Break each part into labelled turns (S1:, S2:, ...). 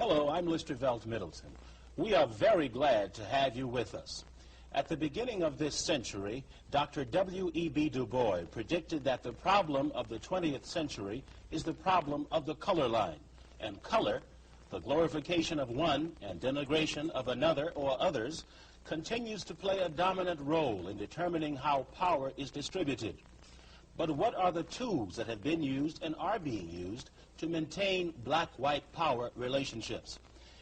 S1: Hello, I'm Lister Velt Middleton. We are very glad to have you with us. At the beginning of this century, Dr. W.E.B. Du Bois predicted that the problem of the 20th century is the problem of the color line. And color, the glorification of one and denigration of another or others, continues to play a dominant role in determining how power is distributed. But what are the tools that have been used and are being used to maintain black-white power relationships?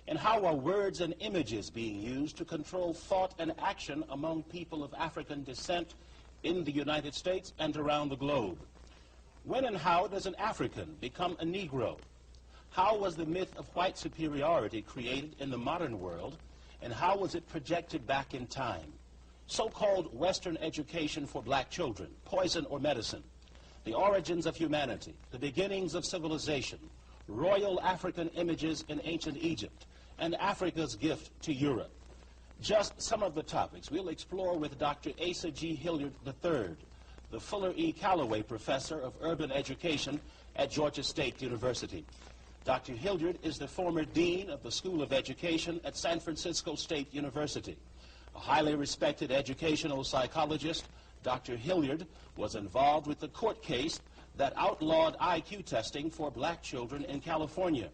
S1: And how are words and images being used to control thought and action among people of African descent in the United States and around the globe? When and how does an African become a Negro? How was the myth of white superiority created in the modern world, and how was it projected back in time? So-called Western education for black children, poison or medicine, the origins of humanity, the beginnings of civilization, royal African images in ancient Egypt, and Africa's gift to Europe. Just some of the topics we'll explore with Dr. Asa G. Hilliard III, the Fuller E. Calloway Professor of Urban Education at Georgia State University. Dr. Hilliard is the former Dean of the School of Education at San Francisco State University. A highly respected educational psychologist, Dr. Hilliard was involved with the court case that outlawed IQ testing for black children in California.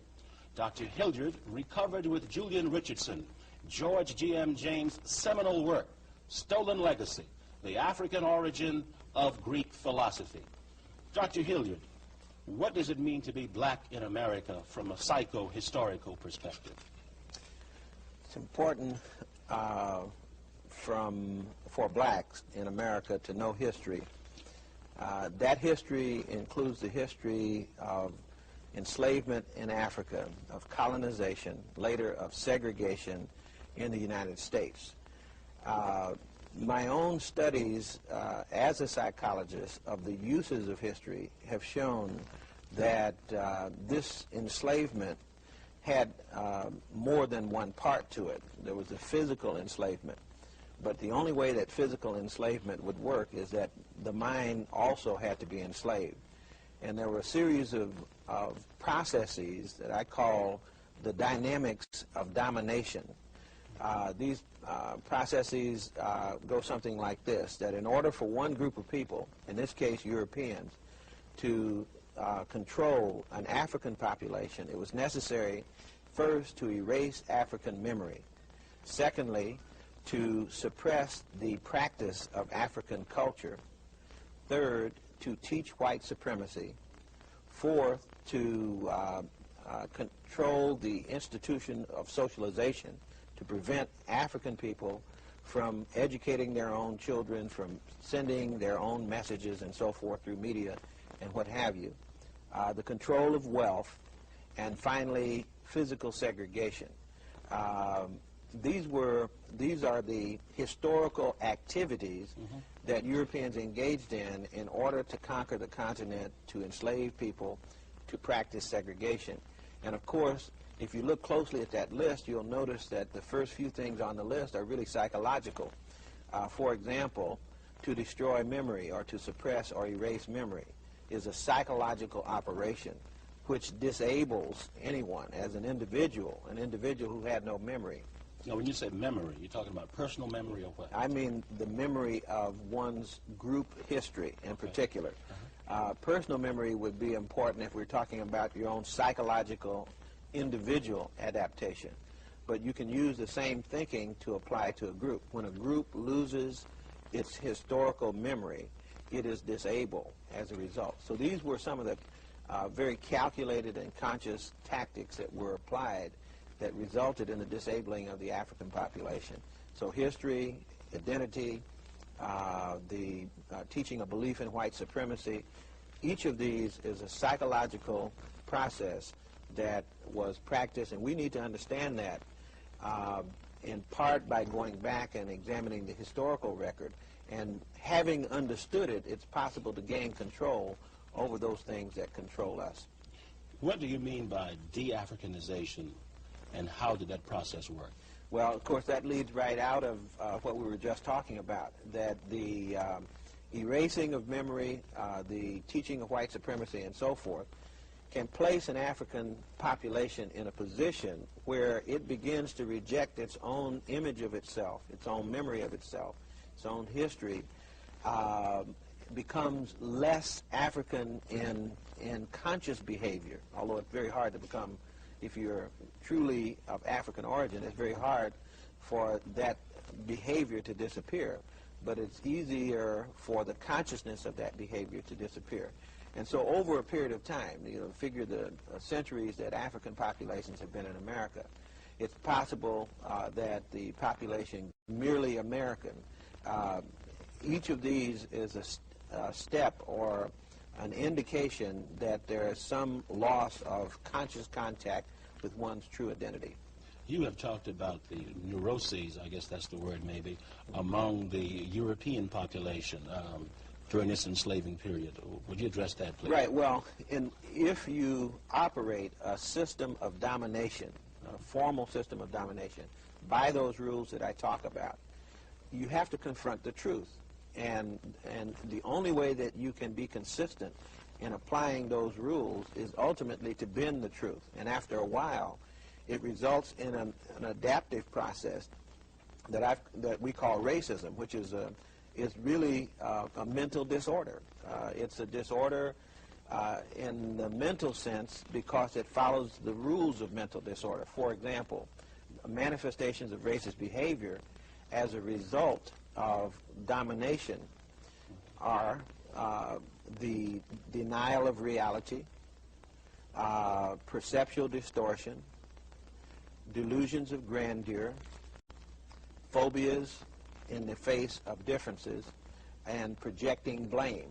S1: Dr. Hilliard recovered with Julian Richardson George G.M. James' seminal work, Stolen Legacy, the African Origin of Greek Philosophy. Dr. Hilliard, what does it mean to be black in America from a psycho-historical perspective?
S2: It's important for blacks in America to know history. That history includes the history of enslavement in Africa, of colonization, later of segregation in the United States. My own studies as a psychologist of the uses of history have shown that this enslavement had more than one part to it. There was the physical enslavement, but the only way that physical enslavement would work is that the mind also had to be enslaved. And there were a series of processes that I call the dynamics of domination. These processes go something like this, that in order for one group of people, in this case Europeans, to control an African population, it was necessary first to erase African memory. Secondly, to suppress the practice of African culture. Third, to teach white supremacy. Fourth, to control the institution of socialization, to prevent African people from educating their own children, from sending their own messages and so forth through media and what have you. The control of wealth, and finally, physical segregation. These are the historical activities that Europeans engaged in order to conquer the continent, to enslave people, to practice segregation. And of course, if you look closely at that list, you'll notice that the first few things on the list are really psychological. For example, to destroy memory or to suppress or erase memory is a psychological operation which disables anyone as an individual who had no memory.
S1: Now, when you say memory, you're talking about personal memory or what?
S2: I mean the memory of one's group history in particular. Personal memory would be important if we're talking about your own psychological individual adaptation. But you can use the same thinking to apply to a group. When a group loses its historical memory, it is disabled as a result. So these were some of the very calculated and conscious tactics that were applied that resulted in the disabling of the African population. So history, identity, the teaching a belief in white supremacy, each of these is a psychological process that was practiced, and we need to understand that in part by going back and examining the historical record. And having understood it, it's possible to gain control over those things that control us.
S1: What do you mean by de-Africanization, and how did that process work?
S2: Well, of course, that leads right out of what we were just talking about, that the erasing of memory, the teaching of white supremacy and so forth, can place an African population in a position where it begins to reject its own image of itself, its own memory of itself, its own history, becomes less African in conscious behavior, although it's very hard to become, if you're truly of African origin, it's very hard for that behavior to disappear, but it's easier for the consciousness of that behavior to disappear. And so over a period of time, figure the centuries that African populations have been in America, it's possible that the population merely American, each of these is a step or an indication that there is some loss of conscious contact with one's true identity.
S1: You have talked about the neuroses, I guess that's the word maybe, among the European population during this enslaving period. Would you address that, please?
S2: Right. Well, if you operate a system of domination, a formal system of domination, by those rules that I talk about, you have to confront the truth. And the only way that you can be consistent in applying those rules is ultimately to bend the truth. And after a while, it results in an adaptive process that we call racism, which is really a mental disorder. It's a disorder in the mental sense because it follows the rules of mental disorder. For example, manifestations of racist behavior as a result of domination are the denial of reality, perceptual distortion, delusions of grandeur, phobias in the face of differences, and projecting blame,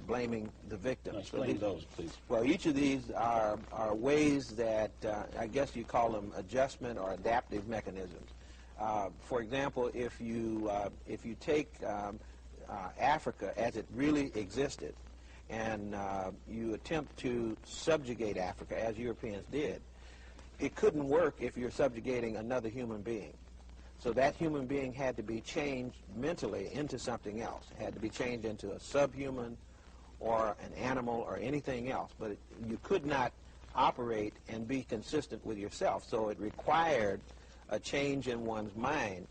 S2: blaming the victim.
S1: Explain those, please.
S2: Well, each of these are ways that, I guess you call them adjustment or adaptive mechanisms. For example, if you take Africa as it really existed, and you attempt to subjugate Africa, as Europeans did, it couldn't work if you're subjugating another human being. So that human being had to be changed mentally into something else. It had to be changed into a subhuman or an animal or anything else. But you could not operate and be consistent with yourself. So it required a change in one's mind,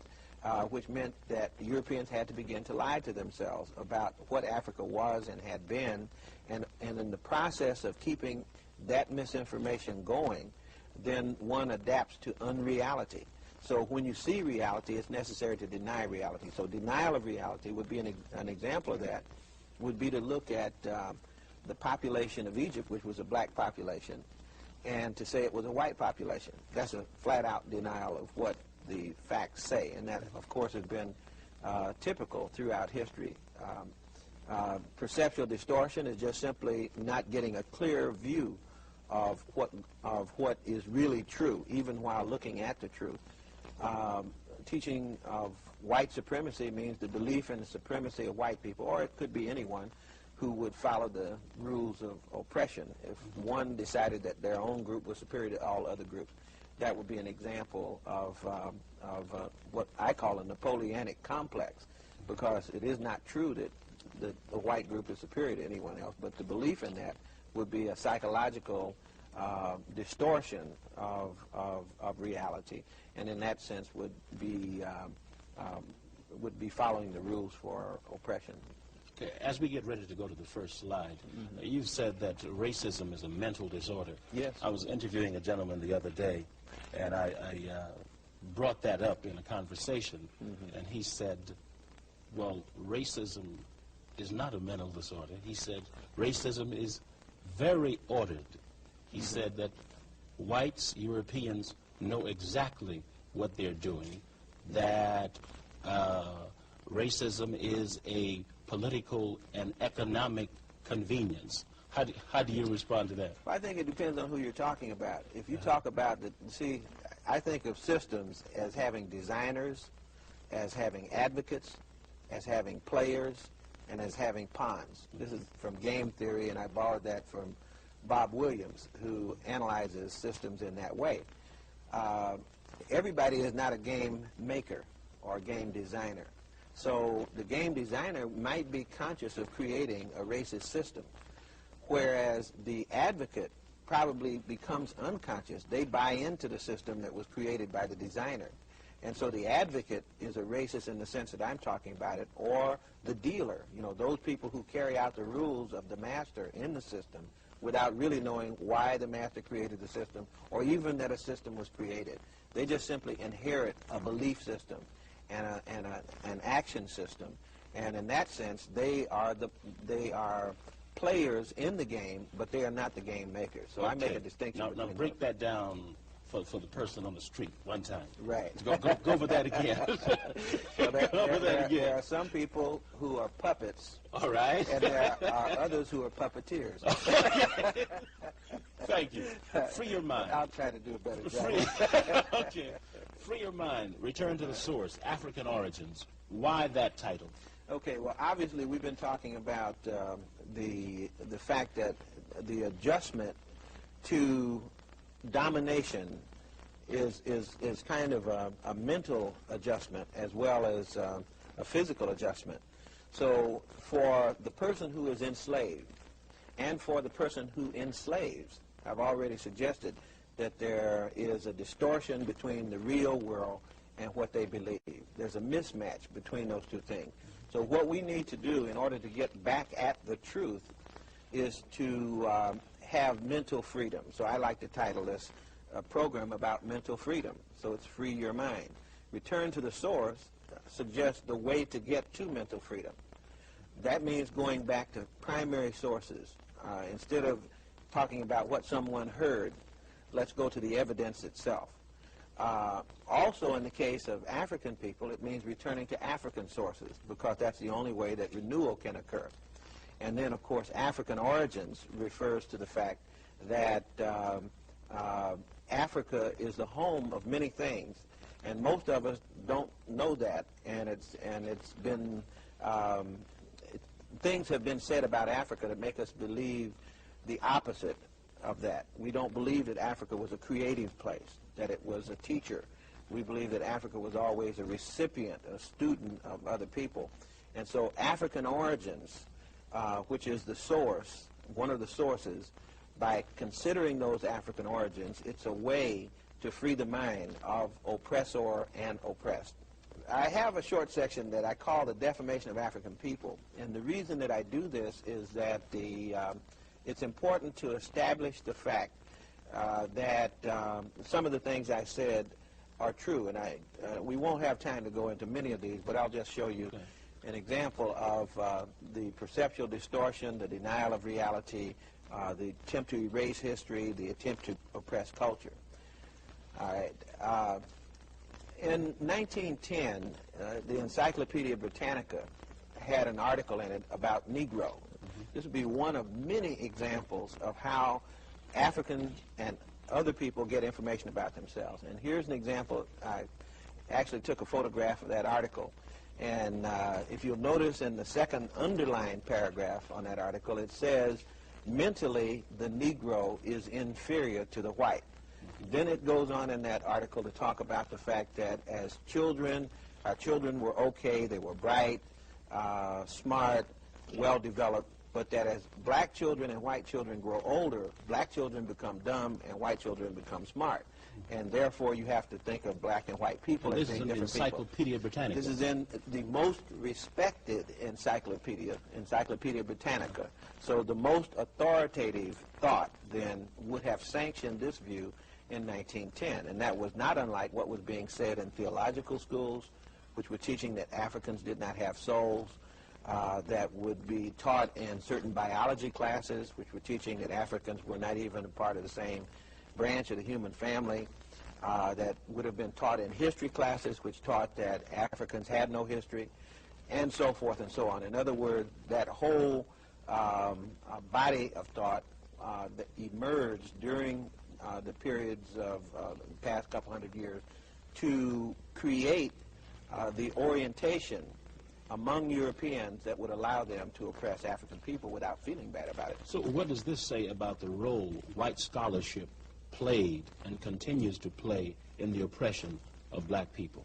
S2: which meant that Europeans had to begin to lie to themselves about what Africa was and had been. And in the process of keeping that misinformation going, then one adapts to unreality. So when you see reality, it's necessary to deny reality. So denial of reality would be an example of that, would be to look at the population of Egypt, which was a black population, and to say it was a white population. That's a flat-out denial of what the facts say, and that, of course, has been typical throughout history. Perceptual distortion is just simply not getting a clear view of what is really true, even while looking at the truth. Teaching of white supremacy means the belief in the supremacy of white people, or it could be anyone who would follow the rules of oppression. If one decided that their own group was superior to all other groups, that would be an example of what I call a Napoleonic complex, because it is not true that the white group is superior to anyone else, but the belief in that would be a psychological distortion of reality, and in that sense would be following the rules for oppression.
S1: Okay, as we get ready to go to the first slide, you've said that racism is a mental disorder.
S2: Yes.
S1: I was interviewing a gentleman the other day, and I brought that up in a conversation, and he said, well, racism is not a mental disorder. He said racism is very ordered. He said that whites, Europeans, know exactly what they're doing, that racism is a political and economic convenience. How do you respond to that?
S2: Well, I think it depends on who you're talking about. If you talk about I think of systems as having designers, as having advocates, as having players, and as having pawns. This is from game theory, and I borrowed that from Bob Williams, who analyzes systems in that way. Everybody is not a game maker or a game designer. So the game designer might be conscious of creating a racist system, whereas the advocate probably becomes unconscious. They buy into the system that was created by the designer. And so the advocate is a racist in the sense that I'm talking about it, or the dealer, you know, those people who carry out the rules of the master in the system without really knowing why the master created the system or even that a system was created. They just simply inherit a belief system and an action system. And in that sense, they are players in the game, but they are not the game makers. So I make a distinction.
S1: Now break that down for the person on the street one time.
S2: Right.
S1: Go over that again.
S2: So there are some people who are puppets.
S1: All right.
S2: And there are others who are puppeteers.
S1: Thank you. Free your mind.
S2: I'll try to do a better job.
S1: Okay. Free your mind. Return to the source. African origins. Why that title?
S2: Okay. Well, obviously we've been talking about the fact that the adjustment to domination is kind of a mental adjustment as well as a physical adjustment. So for the person who is enslaved and for the person who enslaves, I've already suggested that there is a distortion between the real world and what they believe. There's a mismatch between those two things. So what we need to do in order to get back at the truth is to have mental freedom. So I like to title this a program about mental freedom. So it's free your mind. Return to the source suggests the way to get to mental freedom. That means going back to primary sources. Instead of talking about what someone heard, let's go to the evidence itself. Also, in the case of African people, it means returning to African sources because that's the only way that renewal can occur. And then, of course, African origins refers to the fact that Africa is the home of many things, and most of us don't know that. And it's been things have been said about Africa that make us believe the opposite of that. We don't believe that Africa was a creative place, that it was a teacher. We believe that Africa was always a recipient, a student of other people. And so African origins, which is the source, one of the sources, by considering those African origins, it's a way to free the mind of oppressor and oppressed. I have a short section that I call the defamation of African people, and the reason that I do this is that it's important to establish the fact that some of the things I said are true, and we won't have time to go into many of these, but I'll just show you an example of the perceptual distortion, the denial of reality, the attempt to erase history, the attempt to oppress culture. All right. In 1910, the Encyclopedia Britannica had an article in it about Negro. This would be one of many examples of how African and other people get information about themselves. And here's an example. I actually took a photograph of that article. And if you'll notice in the second underlined paragraph on that article, it says, mentally, the Negro is inferior to the white. Then it goes on in that article to talk about the fact that as children, our children were okay, they were bright, smart, well-developed, but that as black children and white children grow older, black children become dumb and white children become smart. And therefore, you have to think of black and white people as being different people. This is in the Encyclopedia Britannica. This is in the most respected encyclopedia, Encyclopedia Britannica. So the most authoritative thought then would have sanctioned this view in 1910. And that was not unlike what was being said in theological schools, which were teaching that Africans did not have souls, that would be taught in certain biology classes, which were teaching that Africans were not even a part of the same branch of the human family, that would have been taught in history classes, which taught that Africans had no history, and so forth and so on. In other words, that whole body of thought that emerged during the periods of the past couple hundred years to create the orientation among Europeans that would allow them to oppress African people without feeling bad about it.
S1: So what does this say about the role white scholarship played and continues to play in the oppression of black people?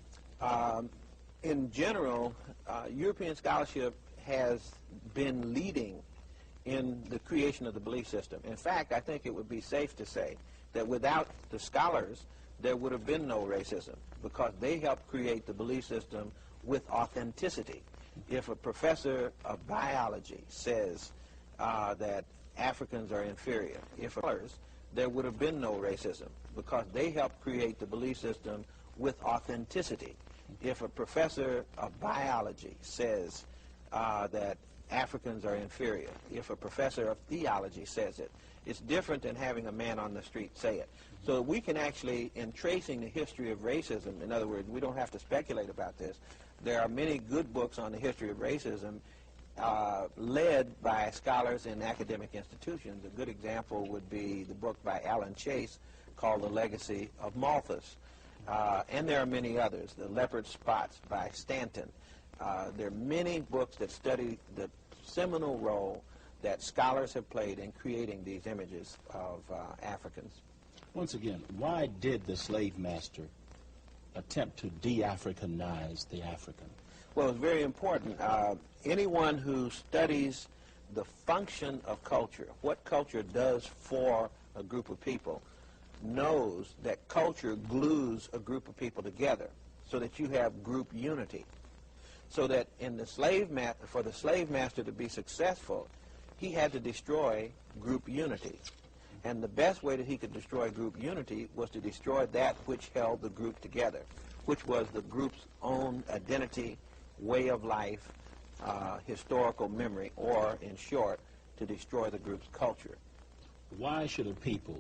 S2: In general, European scholarship has been leading in the creation of the belief system. In fact, I think it would be safe to say that without the scholars, there would have been no racism, because they helped create the belief system with authenticity. If a professor of biology says that Africans are inferior, there would have been no racism, because they helped create the belief system with authenticity. If a professor of biology says that Africans are inferior, if a professor of theology says it, it's different than having a man on the street say it. So we can actually, in tracing the history of racism, in other words, we don't have to speculate about this. There are many good books on the history of racism led by scholars in academic institutions. A good example would be the book by Alan Chase called The Legacy of Malthus. And there are many others. The Leopard Spots by Stanton. There are many books that study the seminal role that scholars have played in creating these images of Africans.
S1: Once again, why did the slave master attempt to de-Africanize the African?
S2: Well, it's very important. Anyone who studies the function of culture, what culture does for a group of people, knows that culture glues a group of people together so that you have group unity. So that in the for the slave master to be successful, he had to destroy group unity. And the best way that he could destroy group unity was to destroy that which held the group together, which was the group's own identity, way of life, historical memory, or, in short, to destroy the group's culture.
S1: Why should a people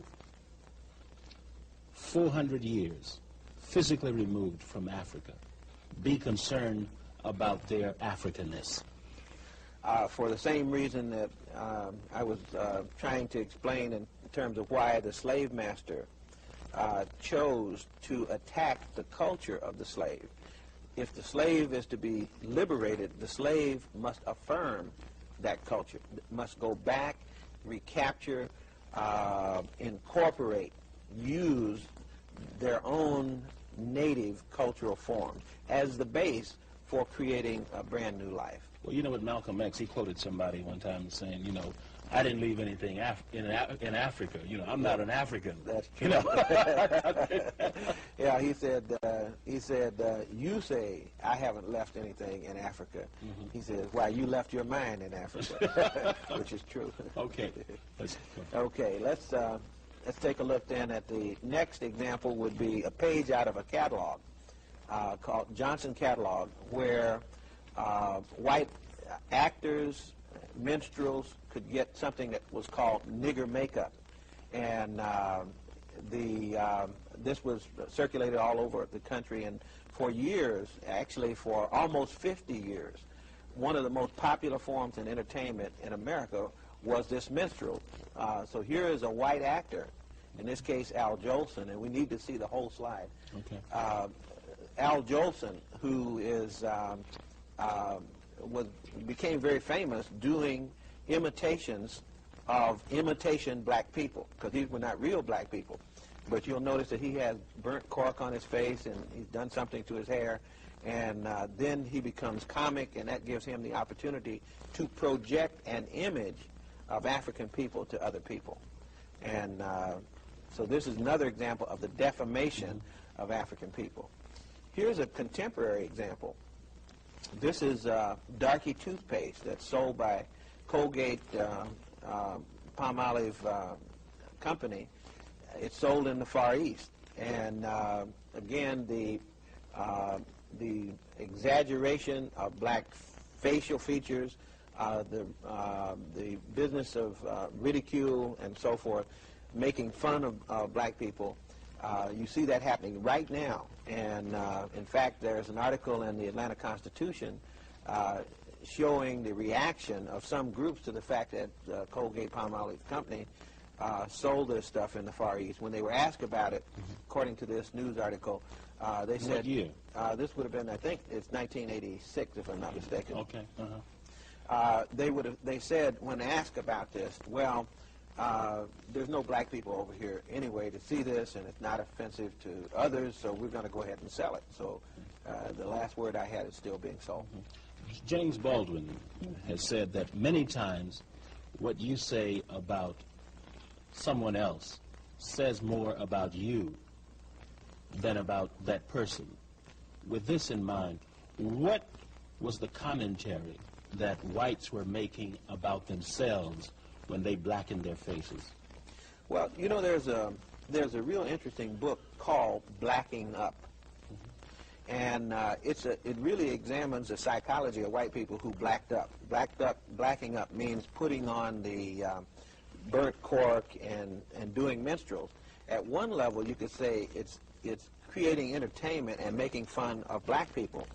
S1: 400 years physically removed from Africa be concerned about their Africanness?
S2: For the same reason that I was trying to explain in terms of why the slave master chose to attack the culture of the slave. If the slave is to be liberated, the slave must affirm that culture, must go back, recapture, incorporate, use their own native cultural forms as the base for creating a brand new life.
S1: Well, you know, with Malcolm X, he quoted somebody one time saying, you know, I didn't leave anything in Africa. You know, I'm not an African.
S2: That's true.
S1: You know?
S2: Yeah, he said, you say I haven't left anything in Africa. Mm-hmm. He says, why, you left your mind in Africa, which is true.
S1: Okay.
S2: Okay, let's take a look then at the next example. Would be a page out of a catalog called Johnson Catalog, where white actors, minstrels could get something that was called nigger makeup. And this was circulated all over the country, and for years, actually for almost 50 years, one of the most popular forms in entertainment in America was this minstrel. So here is a white actor, in this case Al Jolson, and we need to see the whole slide.
S1: Okay.
S2: Al Jolson, who is became very famous doing imitations of imitation black people, because these were not real black people. But you'll notice that he has burnt cork on his face, and he's done something to his hair, and then he becomes comic, and that gives him the opportunity to project an image of African people to other people. And so this is another example of the defamation of African people. Here's a contemporary example. This is Darky toothpaste that's sold by Colgate Palmolive company. It's sold in the Far East, and again, the exaggeration of black facial features, the business of ridicule and so forth, making fun of black people. You see that happening right now, and in fact, there's an article in the Atlanta Constitution showing the reaction of some groups to the fact that Colgate Palmolive company sold this stuff in the Far East. When they were asked about it, according to this news article, they said,
S1: what year?
S2: This would have been, I think it's 1986, if I'm not mistaken.
S1: Okay.
S2: They said, when asked about this, well, there's no black people over here anyway to see this, and it's not offensive to others, so we're going to go ahead and sell it. So the last word I had is still being sold.
S1: James Baldwin has said that many times what you say about someone else says more about you than about that person. With this in mind, what was the commentary that whites were making about themselves when they blackened their faces?
S2: Well, you know, there's a real interesting book called Blacking Up. And it really examines the psychology of white people who blacked up. Blacking up means putting on the burnt cork and doing minstrels. At one level, you could say it's creating entertainment and making fun of black people.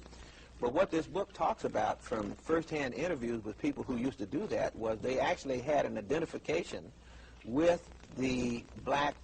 S2: But what this book talks about from firsthand interviews with people who used to do that was they actually had an identification with the black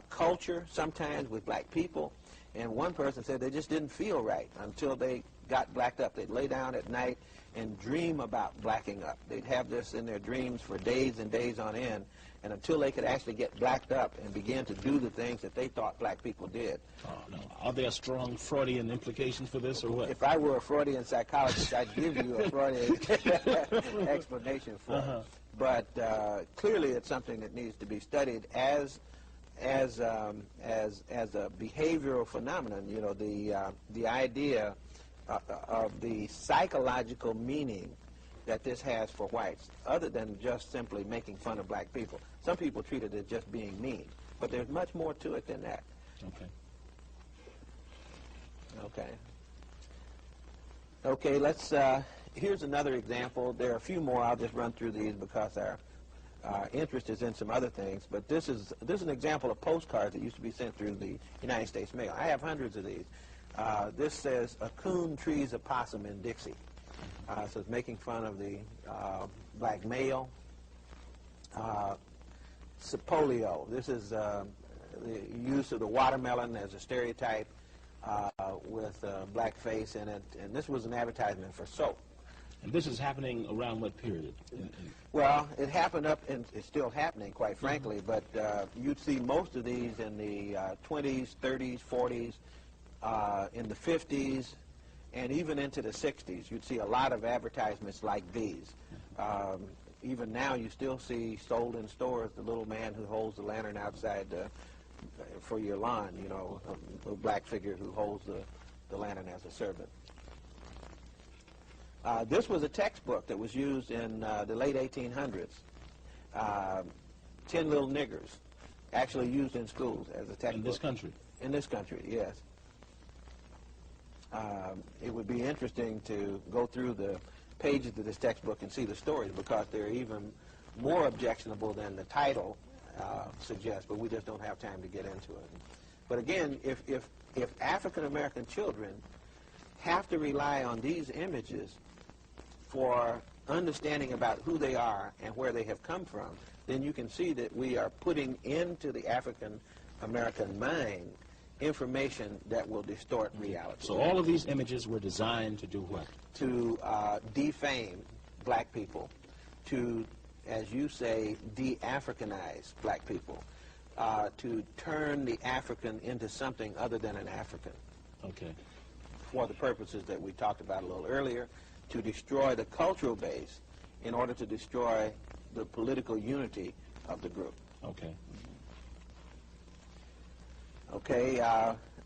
S2: culture, sometimes with black people. And one person said they just didn't feel right until they got blacked up. They'd lay down at night and dream about blacking up. They'd have this in their dreams for days and days on end, and until they could actually get blacked up and begin to do the things that they thought black people did.
S1: Oh, no. Are there strong Freudian implications for this, or what?
S2: If I were a Freudian psychologist, I'd give you a Freudian explanation for it. But clearly it's something that needs to be studied as a behavioral phenomenon. You know, the idea of the psychological meaning that this has for whites, other than just simply making fun of black people. Some people treat it as just being mean, but there's much more to it than that. Okay, let's, here's another example. There are a few more. I'll just run through these because our interest is in some other things, but this is an example of postcards that used to be sent through the United States Mail. I have hundreds of these. This says, "A coon trees a possum in Dixie." So it's making fun of the black male. Sapolio. This is the use of the watermelon as a stereotype with black face in it, and this was an advertisement for soap.
S1: And this is happening around what period?
S2: Well, it happened up, and it's still happening, quite frankly, but you'd see most of these in the 20s, 30s, 40s, in the 50s, and even into the 60s. You'd see a lot of advertisements like these. Even now, you still see sold in stores the little man who holds the lantern outside for your lawn, you know, a black figure who holds the lantern as a servant. This was a textbook that was used in the late 1800s. 10 Little Niggers, actually used in schools as a textbook.
S1: In this country?
S2: In this country, yes. It would be interesting to go through the pages of this textbook and see the stories, because they're even more objectionable than the title suggests, but we just don't have time to get into it. But again, if African American children have to rely on these images for understanding about who they are and where they have come from, then you can see that we are putting into the African American mind information that will distort reality.
S1: So all of these images were designed to do what?
S2: To defame black people, to, as you say, de-Africanize black people, to turn the African into something other than an African.
S1: Okay.
S2: For the purposes that we talked about a little earlier, to destroy the cultural base in order to destroy the political unity of the group.
S1: Okay.
S2: Okay,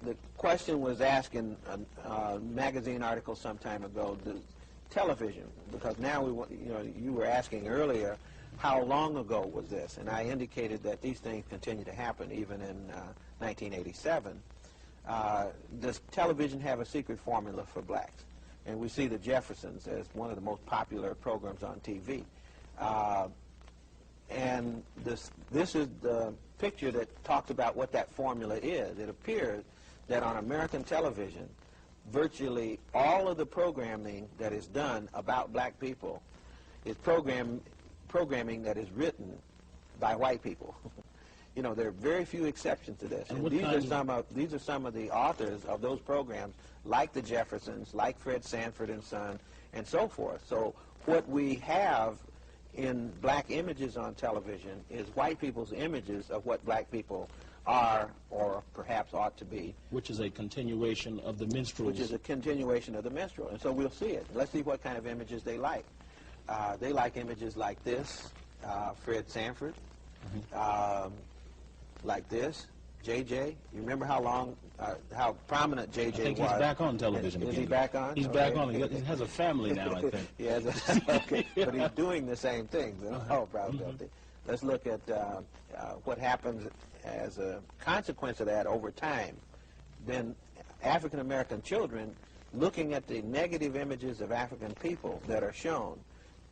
S2: the question was asked in a magazine article some time ago, the television, because now we want, you know, you were asking earlier, how long ago was this? And I indicated that these things continue to happen even in 1987. Does television have a secret formula for blacks? And we see the Jeffersons as one of the most popular programs on TV. And this is the picture that talks about what that formula is. It appears that on American television, virtually all of the programming that is done about black people is programming that is written by white people. You know, there are very few exceptions to this. And these are some of the authors of those programs, like the Jeffersons, like Fred Sanford and Son, and so forth. So what we have in black images on television is white people's images of what black people are or perhaps ought to be.
S1: Which is a continuation of the minstrels.
S2: Which is a continuation of the minstrel. And so we'll see it. Let's see what kind of images they like. They like images like this, Fred Sanford, like this, J.J. You remember how prominent J.J. was?
S1: I think he's back on television again.
S2: Is he back on?
S1: He's back on. He has a family now, I think.
S2: He has okay. But he's doing the same things in all probability. Let's look at what happens as a consequence of that over time. Then African American children, looking at the negative images of African people that are shown,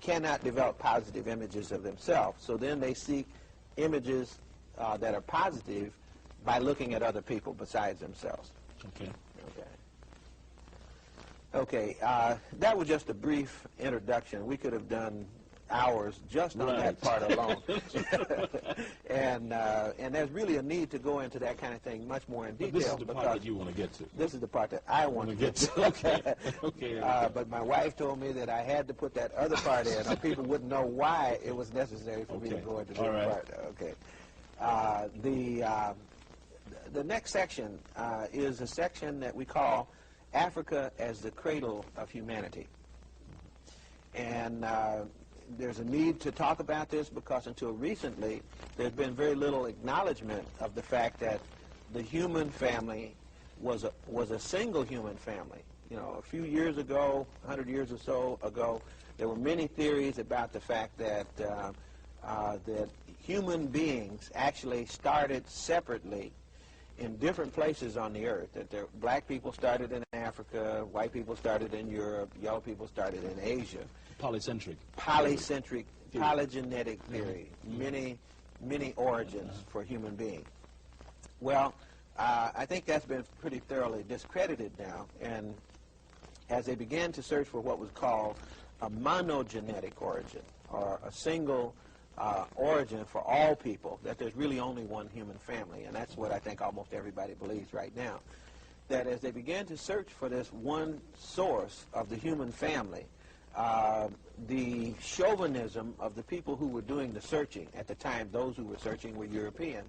S2: cannot develop positive images of themselves. So then they seek images that are positive by looking at other people besides themselves.
S1: Okay.
S2: Okay, that was just a brief introduction. We could have done hours just on that part alone. and there's really a need to go into that kind of thing much more in detail.
S1: But this is the part that you want to get to.
S2: This is the part that I want to get to.
S1: Okay. Okay.
S2: But my wife told me that I had to put that other part in, or people wouldn't know why it was necessary for me to go into this part. Okay. The next section is a section that we call Africa as the Cradle of Humanity. And there's a need to talk about this because until recently there's been very little acknowledgement of the fact that the human family was a single human family. You know, a few years ago, 100 years or so ago, there were many theories about the fact that that human beings actually started separately in different places on the earth. That black people started in Africa, white people started in Europe, yellow people started in Asia.
S1: Polycentric,
S2: polygenetic theory. Many origins for human beings. Well, I think that's been pretty thoroughly discredited now, and as they began to search for what was called a monogenetic origin, or a single origin for all people, that there's really only one human family, and that's what I think almost everybody believes right now. That as they began to search for this one source of the human family, the chauvinism of the people who were doing the searching at the time, those who were searching were European,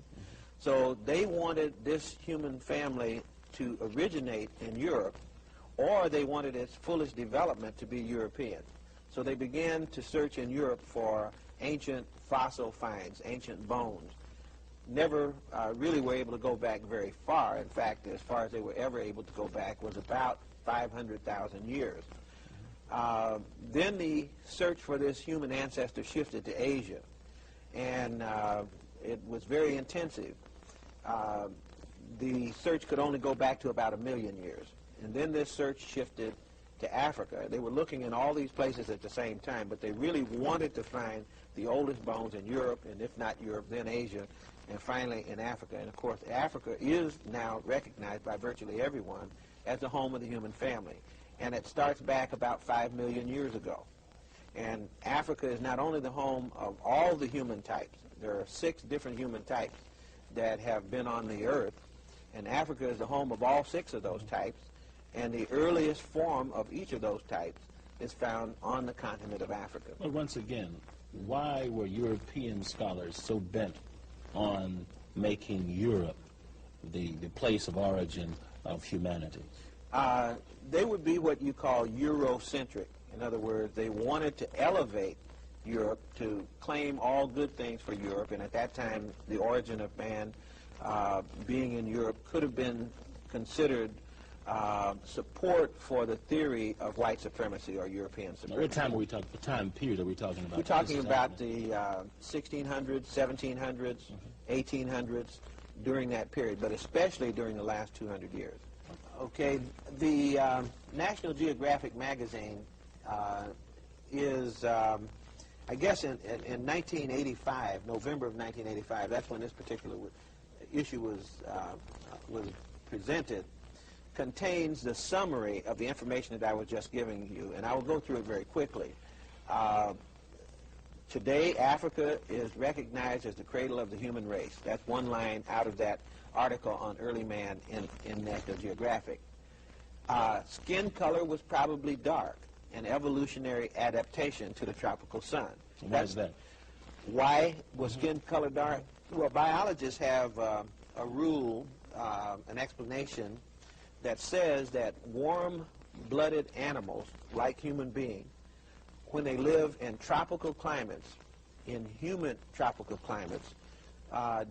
S2: so they wanted this human family to originate in Europe, or they wanted its fullest development to be European. So they began to search in Europe for ancient fossil finds, ancient bones. Never really were able to go back very far. In fact, as far as they were ever able to go back was about 500,000 years. Then the search for this human ancestor shifted to Asia, and it was very intensive. The search could only go back to about 1 million years. And then this search shifted to Africa. They were looking in all these places at the same time, but they really wanted to find the oldest bones in Europe, and if not Europe, then Asia, and finally in Africa. And of course, Africa is now recognized by virtually everyone as the home of the human family. And it starts back about 5 million years ago. And Africa is not only the home of all the human types. There are 6 different human types that have been on the earth, and Africa is the home of all 6 of those types, and the earliest form of each of those types is found on the continent of Africa.
S1: Well, once again, why were European scholars so bent on making Europe the place of origin of humanity?
S2: They would be what you call Eurocentric. In other words, they wanted to elevate Europe, to claim all good things for Europe, and at that time the origin of man being in Europe could have been considered support for the theory of white supremacy or European supremacy.
S1: Now, what time are we talking? What time period are we talking about?
S2: We're talking about the 1600s, 1700s, 1800s, during that period, but especially during the last 200 years. Okay, the National Geographic magazine is, I guess in 1985, November of 1985, that's when this particular issue was presented, contains the summary of the information that I was just giving you, and I will go through it very quickly. Today, Africa is recognized as the cradle of the human race. That's one line out of that article on early man in National Geographic. Skin color was probably dark, an evolutionary adaptation to the tropical sun.
S1: Why is that?
S2: Why was skin color dark? Well, biologists have a rule, an explanation, that says that warm-blooded animals, like human beings, when they live in tropical climates, in humid tropical climates,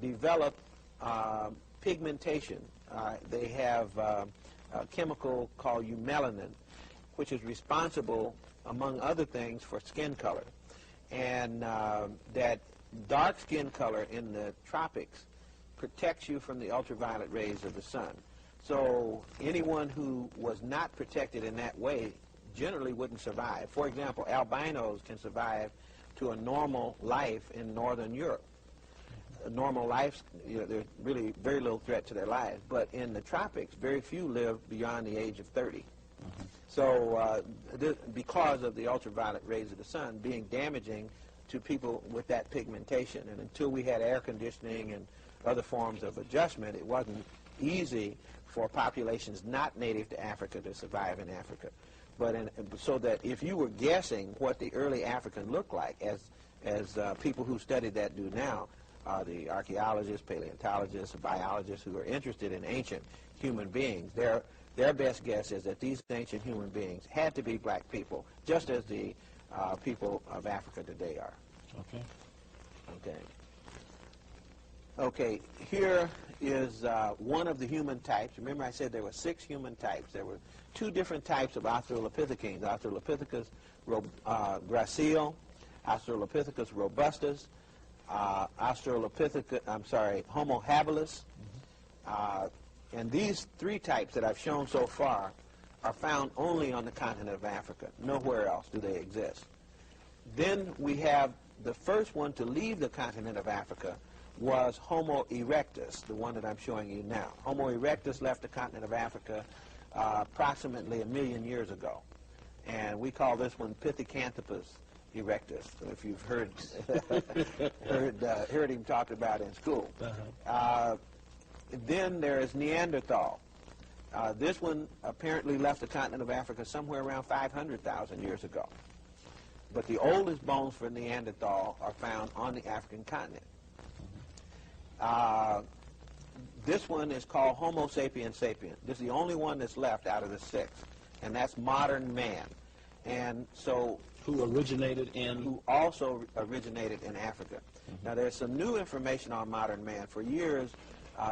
S2: develop pigmentation. They have a chemical called eumelanin, which is responsible, among other things, for skin color. And that dark skin color in the tropics protects you from the ultraviolet rays of the sun. So anyone who was not protected in that way generally wouldn't survive. For example, albinos can survive to a normal life in northern Europe. A normal life, there's really very little threat to their lives. But in the tropics, very few live beyond the age of 30. So because of the ultraviolet rays of the sun being damaging to people with that pigmentation. And until we had air conditioning and other forms of adjustment, it wasn't easy for populations not native to Africa to survive in Africa. But so that if you were guessing what the early African looked like, as people who studied that do now, the archaeologists, paleontologists, biologists who are interested in ancient human beings, their best guess is that these ancient human beings had to be black people, just as the people of Africa today are.
S1: Okay.
S2: Okay. Okay, here is one of the human types. Remember I said there were 6 human types. There were 2 different types of Australopithecines, Australopithecus gracile, Australopithecus robustus, Homo habilis. And these 3 types that I've shown so far are found only on the continent of Africa. Nowhere else do they exist. Then we have the first one to leave the continent of Africa was Homo erectus, the one that I'm showing you now. Homo erectus left the continent of Africa approximately 1 million years ago. And we call this one Pithecanthropus erectus, if you've heard heard him talked about in school. Then there is Neanderthal. This one apparently left the continent of Africa somewhere around 500,000 years ago. But the oldest bones for Neanderthal are found on the African continent. This one is called Homo sapiens sapiens. This is the only one that's left out of the 6, and that's modern man. And so,
S1: who
S2: also originated in Africa. Now, there's some new information on modern man. For years,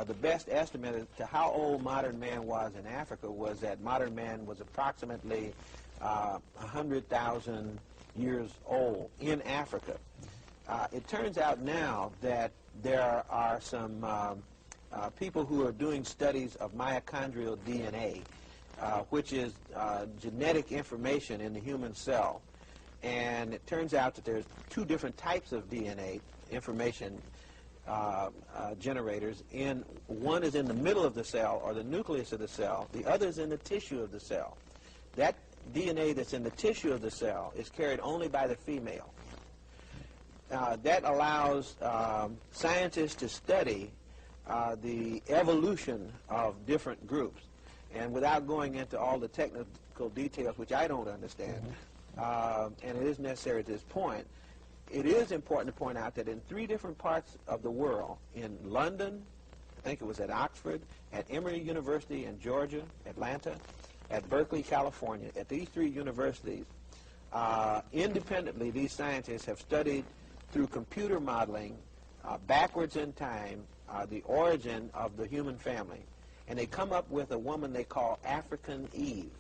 S2: the best estimate as to how old modern man was in Africa was that modern man was approximately 100,000 years old in Africa. It turns out now that there are some people who are doing studies of mitochondrial DNA, which is genetic information in the human cell. And it turns out that there's 2 different types of DNA information generators. One is in the middle of the cell, or the nucleus of the cell. The other is in the tissue of the cell. That DNA that's in the tissue of the cell is carried only by the female. That allows scientists to study the evolution of different groups. And without going into all the technical details, which I don't understand, and it isn't necessary at this point, it is important to point out that in 3 different parts of the world, in London, I think it was at Oxford, at Emory University in Georgia, Atlanta, at Berkeley, California, at these 3 universities, independently, these scientists have studied through computer modeling, backwards in time, the origin of the human family. And they come up with a woman they call African Eve.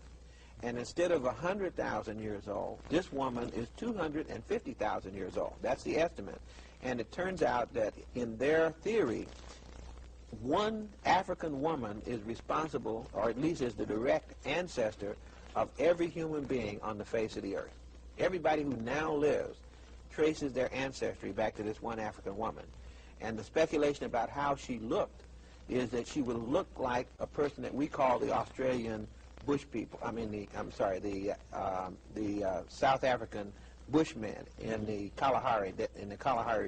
S2: And instead of 100,000 years old, this woman is 250,000 years old. That's the estimate. And it turns out that in their theory, one African woman is responsible, or at least is the direct ancestor, of every human being on the face of the earth. Everybody who now lives traces their ancestry back to this one African woman. And the speculation about how she looked is that she would look like a person that we call the Australian bush people. The South African Bushmen in the Kalahari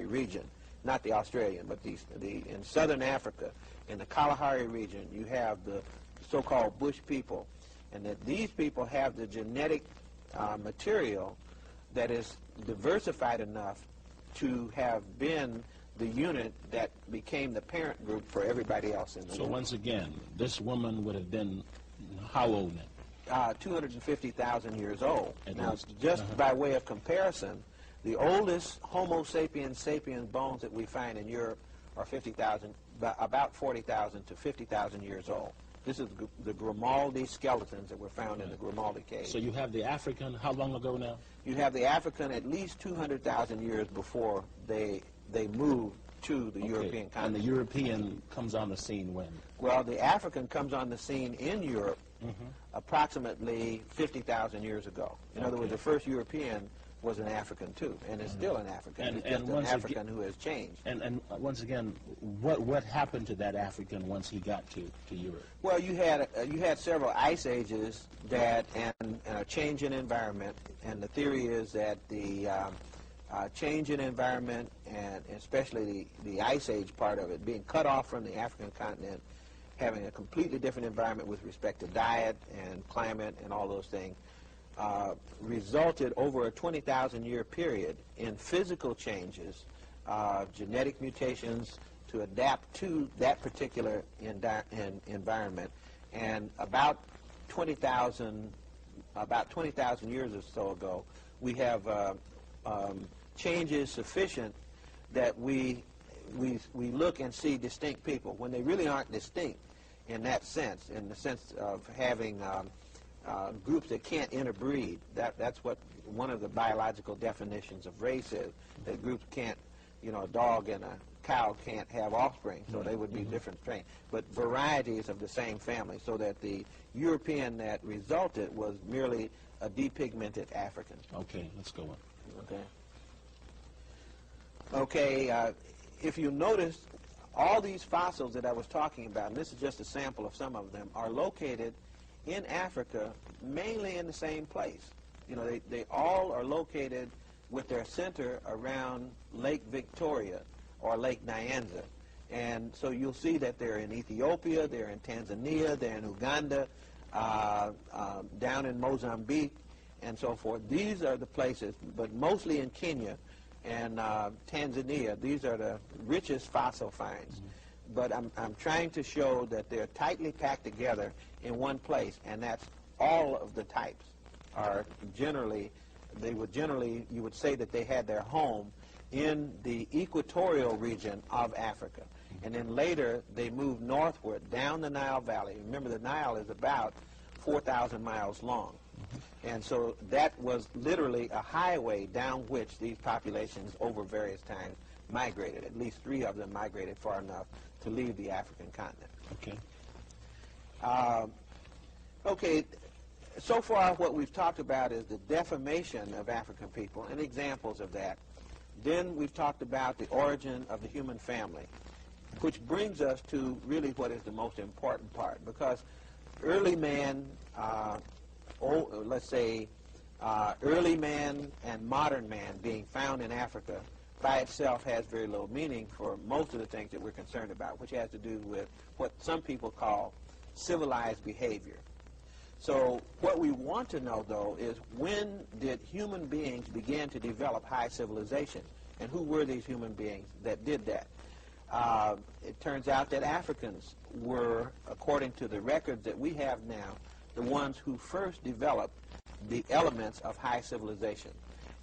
S2: region, not the Australian, but in southern Africa, in the Kalahari region, you have the so-called bush people, and that these people have the genetic material that is diversified enough to have been the unit that became the parent group for everybody else in the world.
S1: So once again, this woman would have been how old then?
S2: 250,000 years old. Now,
S1: least.
S2: just by way of comparison, the oldest Homo sapiens sapiens bones that we find in Europe are 50,000, about 40,000 to 50,000 years old. This is the Grimaldi skeletons that were found in the Grimaldi cave.
S1: So you have the African, how long ago now?
S2: You have the African at least 200,000 years before they moved to the European continent.
S1: And the European comes on the scene when?
S2: Well, the African comes on the scene in Europe approximately 50,000 years ago. In other words, the first European was an African too, and is still an African. It's just an African who has changed.
S1: And once again, what happened to that African once he got to Europe?
S2: Well, you had several ice ages and a change in environment, and the theory is that the change in environment, and especially the ice age part of it, being cut off from the African continent, having a completely different environment with respect to diet and climate and all those things, resulted over a 20,000-year period in physical changes, genetic mutations to adapt to that particular environment. And about 20,000 years or so ago, we have changes sufficient that we look and see distinct people when they really aren't distinct in that sense, in the sense of having groups that can't interbreed. That's what one of the biological definitions of race is, that groups can't, a dog and a cow can't have offspring, so they would be different strains, but varieties of the same family, so that the European that resulted was merely a depigmented African.
S1: Okay, let's go on.
S2: Okay, if you notice, all these fossils that I was talking about, and this is just a sample of some of them, are located in Africa, mainly in the same place. They all are located with their center around Lake Victoria or Lake Nyanza. And so you'll see that they're in Ethiopia, they're in Tanzania, they're in Uganda, down in Mozambique, and so forth. These are the places, but mostly in Kenya and Tanzania. These are the richest fossil finds. But I'm trying to show that they're tightly packed together in one place, and that's all of the types are generally, you would say that they had their home in the equatorial region of Africa. And then later they moved northward down the Nile Valley. Remember, the Nile is about 4,000 miles long. And so that was literally a highway down which these populations over various times migrated. At least 3 of them migrated far enough to leave the African continent.
S1: Okay.
S2: Okay, so far what we've talked about is the defamation of African people and examples of that. Then we've talked about the origin of the human family, which brings us to really what is the most important part, because early man, early man and modern man being found in Africa by itself has very little meaning for most of the things that we're concerned about, which has to do with what some people call civilized behavior. So what we want to know, though, is when did human beings begin to develop high civilization, and who were these human beings that did that? It turns out that Africans were, according to the records that we have now, the ones who first developed the elements of high civilization.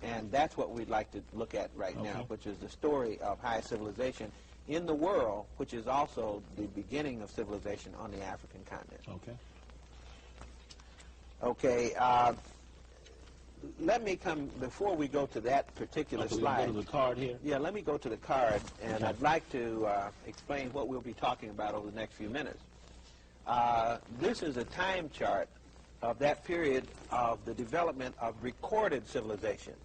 S2: And that's what we'd like to look at right now, which is the story of high civilization in the world, which is also the beginning of civilization on the African continent. Okay, let me come, before we go to that particular slide.
S1: Go to the card here?
S2: Yeah, let me go to the card, and I'd like to explain what we'll be talking about over the next few minutes. This is a time chart of that period of the development of recorded civilization.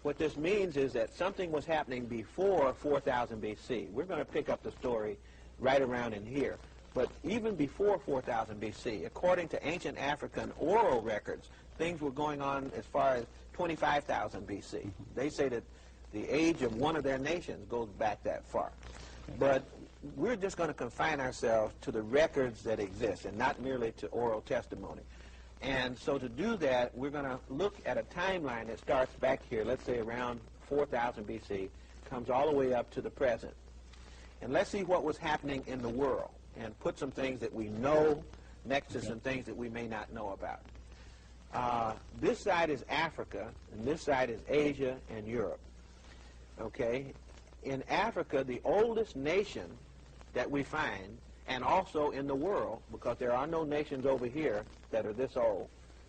S2: What this means is that something was happening before 4000 BC. We're going to pick up the story right around in here. But even before 4000 BC, according to ancient African oral records, things were going on as far as 25,000 BC. They say that the age of one of their nations goes back that far. But we're just going to confine ourselves to the records that exist and not merely to oral testimony. And so to do that, we're going to look at a timeline that starts back here, let's say around 4000 BC, comes all the way up to the present. And let's see what was happening in the world and put some things that we know next to some things that we may not know about. This side is Africa, and this side is Asia and Europe. Okay? In Africa, the oldest nation that we find, and also in the world, because there are no nations over here that are this old,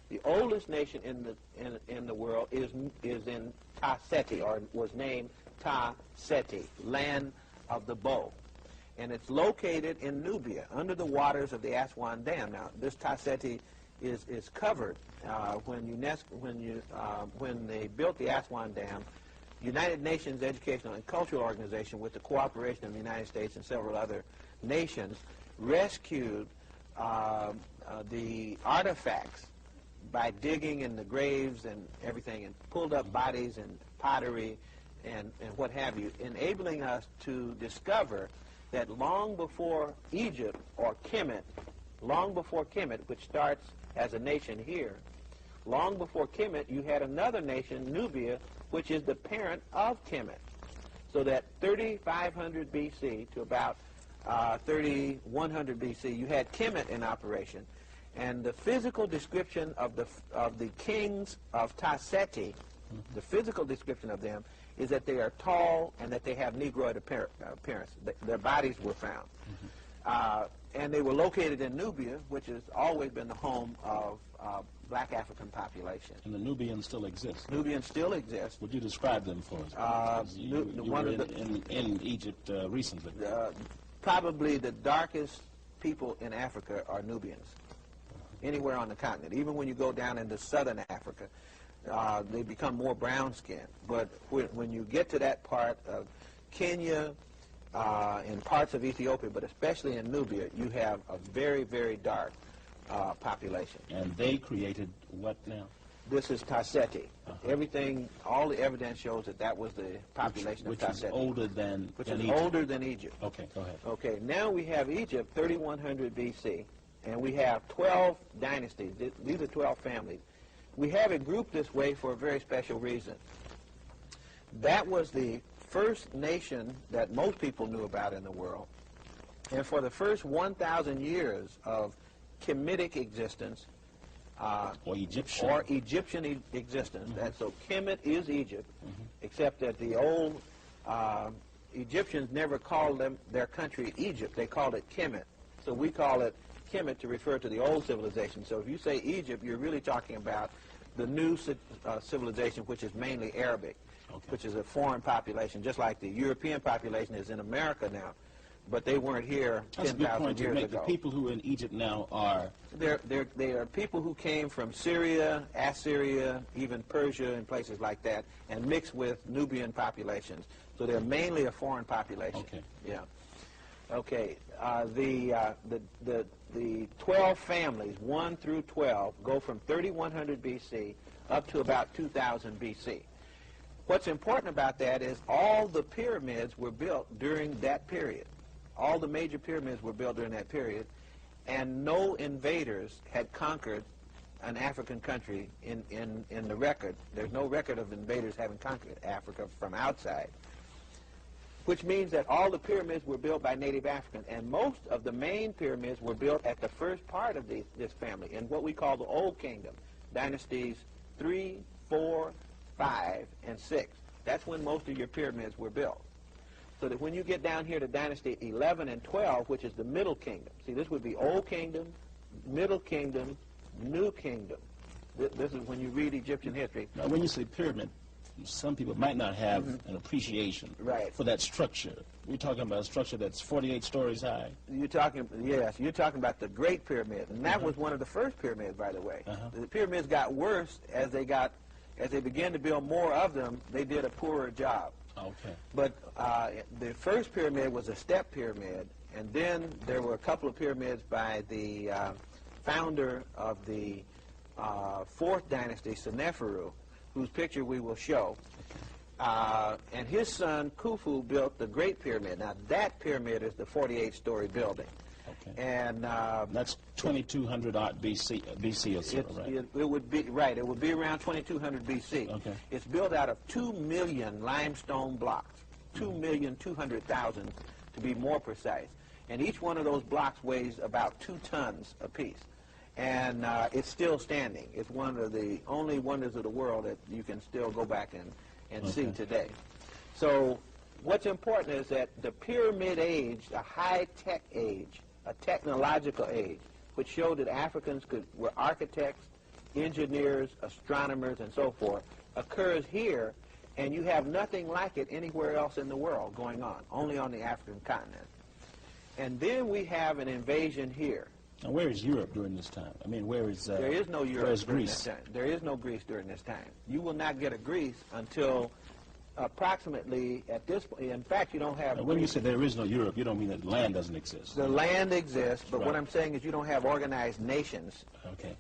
S2: the oldest nation in the world is in Ta Seti, or was named Ta Seti, land of the bow. And it's located in Nubia, under the waters of the Aswan Dam. Now, this Ta Seti is covered when they built the Aswan Dam. United Nations Educational and Cultural Organization, with the cooperation of the United States and several other nations, rescued the artifacts by digging in the graves and everything, and pulled up bodies and pottery and what have you, enabling us to discover that long before Egypt, or Kemet, which starts as a nation here, long before Kemet, you had another nation, Nubia, which is the parent of Kemet. So that 3500 BC to about 3100 BC, you had Kemet in operation. And the physical description of the kings of Ta Seti, the physical description of them, is that they are tall and that they have Negroid appearance. Their bodies were found. And they were located in Nubia, which has always been the home of black African population.
S1: And the Nubians still exist?
S2: Nubians still exist.
S1: Would you describe them for us? You were in Egypt recently.
S2: Probably the darkest people in Africa are Nubians, anywhere on the continent. Even when you go down into southern Africa, they become more brown-skinned. But when you get to that part of Kenya, in parts of Ethiopia, but especially in Nubia, you have a very, very dark population.
S1: And they created what now?
S2: This is Ta Seti. Everything, all the evidence shows that that was the population of Ta Seti.
S1: Which is older than Egypt.
S2: Okay.
S1: Okay, go ahead.
S2: Okay, now we have Egypt, 3100 BC, and we have 12 dynasties. These are 12 families. We have it grouped this way for a very special reason. That was the first nation that most people knew about in the world. And for the first 1,000 years of Kemetic existence,
S1: or Egyptian
S2: existence. So Kemet is Egypt, except that the old Egyptians never called their country Egypt. They called it Kemet. So we call it Kemet to refer to the old civilization. So if you say Egypt, you're really talking about the new civilization, which is mainly Arabic, which is a foreign population, just like the European population is in America now. But they weren't here 10,000 years ago.
S1: The people who are in Egypt now are...
S2: They are people who came from Syria, Assyria, even Persia and places like that, and mixed with Nubian populations. So they're mainly a foreign population.
S1: Okay.
S2: Yeah. Okay. The 12 families, 1 through 12, go from 3100 BC up to about 2000 BC. What's important about that is all the pyramids were built during that period. All the major pyramids were built during that period, and no invaders had conquered an African country in the record. There's no record of invaders having conquered Africa from outside, which means that all the pyramids were built by native Africans, and most of the main pyramids were built at the first part of this family, in what we call the Old Kingdom, dynasties 3, 4, 5, and 6. That's when most of your pyramids were built. So that when you get down here to Dynasty 11 and 12, which is the Middle Kingdom, see, this would be Old Kingdom, Middle Kingdom, New Kingdom. This is when you read Egyptian history.
S1: Now, when you say pyramid, some people might not have an appreciation for that structure. We're talking about a structure that's 48 stories high.
S2: You're talking about the Great Pyramid, and that was one of the first pyramids, by the way. The pyramids got worse as they began to build more of them. They did a poorer job.
S1: Okay.
S2: But the first pyramid was a step pyramid, and then there were a couple of pyramids by the founder of the 4th dynasty, Seneferu, whose picture we will show. And his son, Khufu, built the Great Pyramid. Now, that pyramid is the 48-story building.
S1: Okay.
S2: And
S1: that's 2200 odd BC or so, right?
S2: It would be right. It would be around 2200 BC.
S1: Okay.
S2: It's built out of 2 million limestone blocks, 2,200,000 to be more precise. And each one of those blocks weighs about 2 tons apiece. And it's still standing. It's one of the only wonders of the world that you can still go back and see today. So what's important is that the Pyramid Age, a high-tech age, a technological age, which showed that Africans were architects, engineers, astronomers, and so forth, occurs here, and you have nothing like it anywhere else in the world going on, only on the African continent. And then we have an invasion here.
S1: Now, where is Europe during this time? I mean, where is
S2: there is no Europe
S1: during
S2: during
S1: Greece?
S2: this time. There is no Greece during this time. You will not get a Greece until approximately at this point. In fact, you don't have.
S1: Now, when you say there is no Europe, you don't mean that land doesn't exist.
S2: The land exists, but
S1: Right.
S2: what I'm saying is you don't have organized nations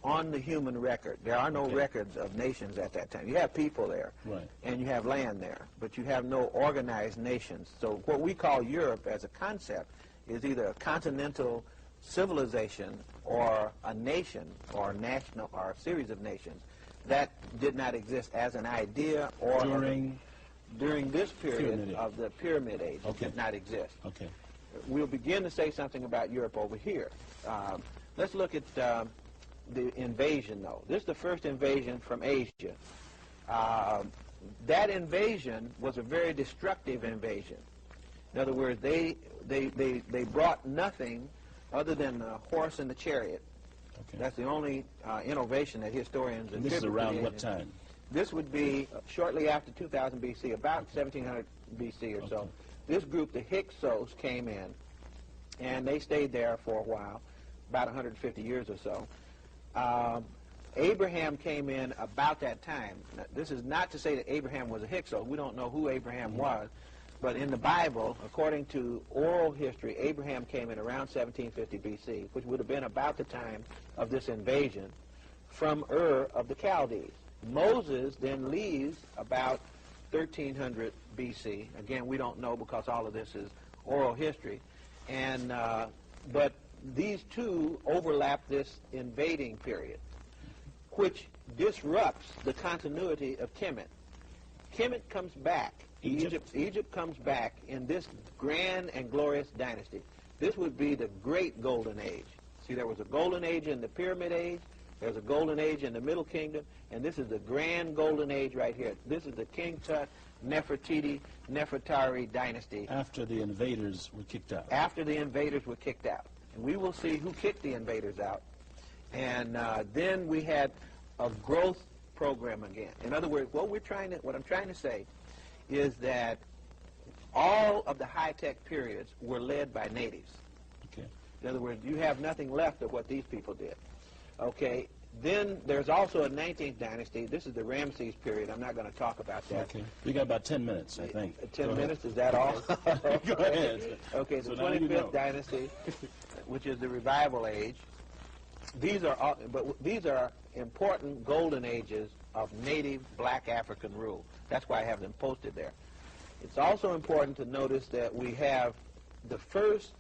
S2: on the human record. There are no records of nations at that time. You have people there,
S1: Right.
S2: and you have land there, but you have no organized nations. So what we call Europe as a concept is either a continental civilization or a nation or national or a series of nations that did not exist as an idea or during this period of the Pyramid Age. It did not exist.
S1: Okay.
S2: We'll begin to say something about Europe over here. Let's look at the invasion, though. This is the first invasion from Asia. That invasion was a very destructive invasion. In other words, they brought nothing other than the horse and the chariot.
S1: Okay.
S2: That's the only innovation that historians
S1: And this is around what time?
S2: This would be shortly after 2000 B.C., about 1700 B.C. or so. This group, the Hyksos, came in, and they stayed there for a while, about 150 years or so. Abraham came in about that time. Now, this is not to say that Abraham was a Hyksos. We don't know who Abraham was, but in the Bible, according to oral history, Abraham came in around 1750 B.C., which would have been about the time of this invasion from Ur of the Chaldees. Moses then leaves about 1300 B.C. Again, we don't know because all of this is oral history. And but these two overlap this invading period, which disrupts the continuity of Kemet. Kemet comes back. Egypt comes back in this grand and glorious dynasty. This would be the great golden age. See, there was a golden age in the Pyramid Age. There's a golden age in the Middle Kingdom, and this is the grand golden age right here. This is the King Tut, Nefertiti, Nefertari dynasty.
S1: After the invaders were kicked out.
S2: After the invaders were kicked out. And we will see who kicked the invaders out. And then we had a growth program again. In other words, what I'm trying to say is that all of the high-tech periods were led by natives.
S1: Okay.
S2: In other words, you have nothing left of what these people did. Okay, then there's also a 19th dynasty. This is the Ramses period. I'm not going to talk about that.
S1: Okay. We got about 10 minutes, I think.
S2: 10 minutes, is that all?
S1: Go ahead.
S2: Okay,
S1: So
S2: the
S1: now
S2: 25th
S1: you know.
S2: dynasty, which is the Revival Age. These are important golden ages of native black African rule. That's why I have them posted there. It's also important to notice that we have the first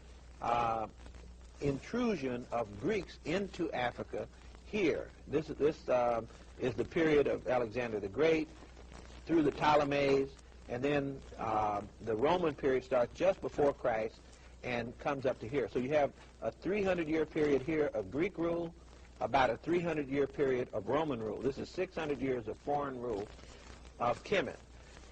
S2: intrusion of Greeks into Africa here. This is the period of Alexander the Great through the Ptolemies, and then the Roman period starts just before Christ and comes up to here. So you have a 300-year period here of Greek rule, about a 300-year period of Roman rule. This is 600 years of foreign rule of Kemet.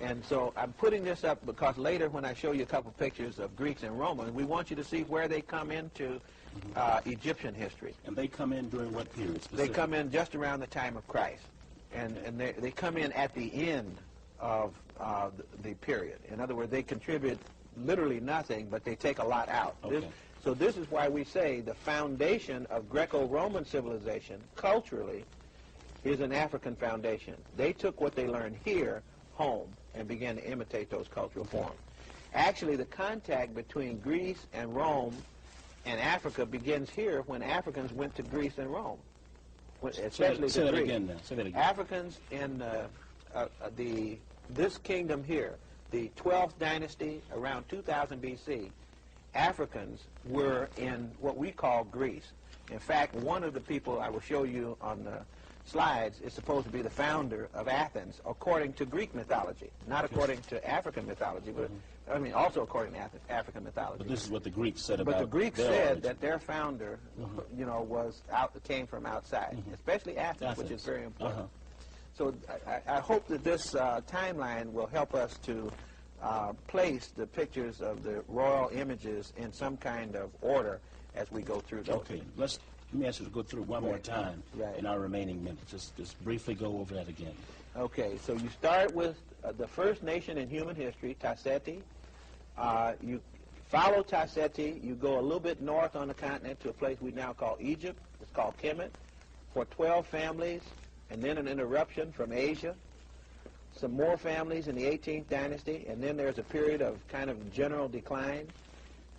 S2: And so I'm putting this up because later when I show you a couple pictures of Greeks and Romans, we want you to see where they come into Egyptian history.
S1: And they come in during what period specifically?
S2: They come in just around the time of Christ. And they come in at the end of the period. In other words, they contribute literally nothing, but they take a lot out.
S1: Okay.
S2: So this is why we say the foundation of Greco-Roman civilization, culturally, is an African foundation. They took what they learned here home and began to imitate those cultural forms. Actually, the contact between Greece and Rome and Africa begins here when Africans went to Greece and Rome, especially
S1: Say
S2: the
S1: that
S2: Greeks.
S1: again now. Say that again.
S2: Africans in this kingdom here, the 12th dynasty, around 2000 B.C., Africans were in what we call Greece. In fact, one of the people I will show you on the slides is supposed to be the founder of Athens, according to Greek mythology, not according to African mythology, but I mean also according to African mythology.
S1: But this is what the Greeks said about.
S2: But the Greeks
S1: their
S2: said
S1: origin.
S2: that their founder, came from outside, especially Athens, which is very important. So I hope that this timeline will help us to place the pictures of the royal images in some kind of order as we go through those.
S1: Okay, let me ask you to go through one more time in our remaining minutes. Just briefly go over that again.
S2: Okay, so you start with the first nation in human history, Tasseti. You follow Tasseti, you go a little bit north on the continent to a place we now call Egypt. It's called Kemet, for 12 families, and then an interruption from Asia. Some more families in the 18th dynasty, and then there's a period of kind of general decline.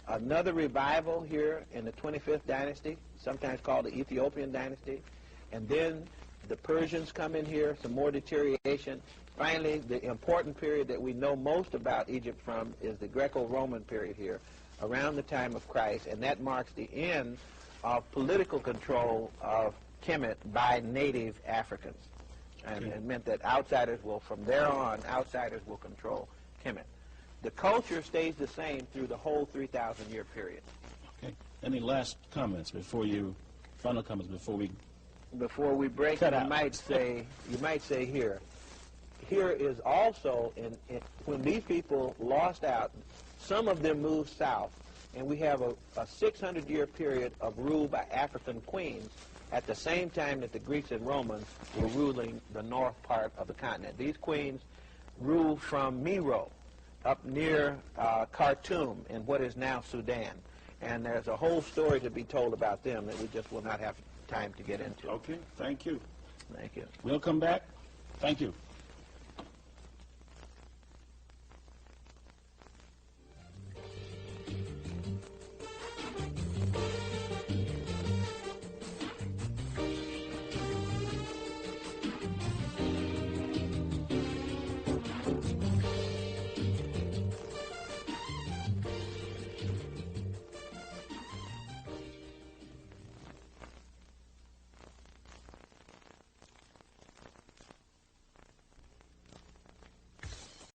S2: Another revival here in the 25th dynasty, sometimes called the Ethiopian dynasty. And then the Persians come in here, some more deterioration. Finally, the important period that we know most about Egypt from is the Greco-Roman period here, around the time of Christ, and that marks the end of political control of Kemet by native Africans. And it meant that outsiders will, from there on, outsiders will control Kemet. The culture stays the same through the whole 3,000-year period.
S1: Okay. Any last comments final comments before we...
S2: Before we break, you might say here is also, when these people lost out, some of them moved south, and we have a 600-year period of rule by African queens at the same time that the Greeks and Romans were ruling the north part of the continent. These queens ruled from Meroe up near Khartoum in what is now Sudan. And there's a whole story to be told about them that we just will not have time to get into.
S1: Okay, thank you.
S2: Thank you.
S1: We'll come back. Thank you.